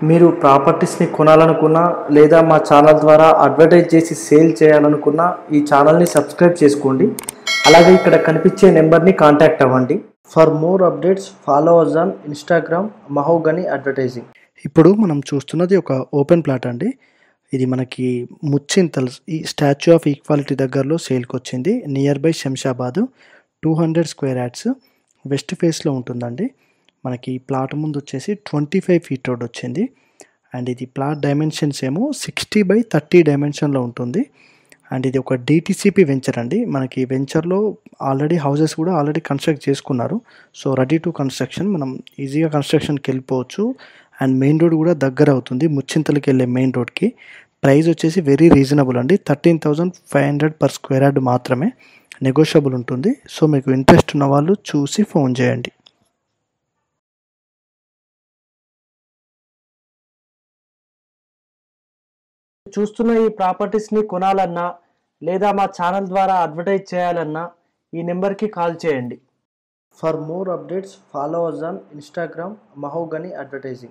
మీరు ప్రాపర్టీస్ని కొనాలనుకున్నా లేదా మా ఛానల్ ద్వారా అడ్వర్టైజ్ చేసి సేల్ చేయాలనుకున్నా ఈ ఛానల్ని సబ్స్క్రైబ్ చేసుకోండి. అలాగే ఇక్కడ కనిపించే నెంబర్ని కాంటాక్ట్ అవ్వండి. For more updates follow us on Instagram Mahogany advertising. ఇప్పుడు మనం చూస్తున్నది ఒక ఓపెన్ ప్లాట్ అండి. ఇది మనకి ముచ్చింతల్ ఈ స్టాచ్యూ ఆఫ్ ఈక్వాలిటీ దగ్గరలో సేల్కి వచ్చింది. Near by Shamshabad 200 square yards west ఫేస్లో ఉంటుందండి. మనకి ప్లాట్ ముందు వచ్చేసి 25 ఫీట్ రోడ్ వచ్చింది. అండ్ ఇది ప్లాట్ డైమెన్షన్స్ ఏమో 60 by 30 డైమెన్షన్లో ఉంటుంది. అండ్ ఇది ఒక డిటిసిపి వెంచర్ అండి. మనకి వెంచర్లో ఆల్రెడీ హౌసెస్ కూడా ఆల్రెడీ కన్స్ట్రక్ట్ చేసుకున్నారు. సో రెడీ టు కన్స్ట్రక్షన్, మనం ఈజీగా కన్స్ట్రక్షన్కి వెళ్ళిపోవచ్చు. అండ్ మెయిన్ రోడ్ కూడా దగ్గర అవుతుంది ముచ్చింతలకి వెళ్ళే మెయిన్ రోడ్కి. ప్రైస్ వచ్చేసి వెరీ రీజనబుల్ అండి, 13,500 per స్క్వేర్ యార్డ్ మాత్రమే, నెగోషియబుల్ ఉంటుంది. సో మీకు ఇంట్రెస్ట్ ఉన్న వాళ్ళు చూసి ఫోన్ చేయండి. చూస్తున్న ఈ ప్రాపర్టీస్ని కొనాలన్నా లేదా మా ఛానల్ ద్వారా అడ్వర్టైజ్ చేయాలన్నా ఈ నెంబర్కి కాల్ చేయండి. For more updates follow us on Instagram Mahogany advertising.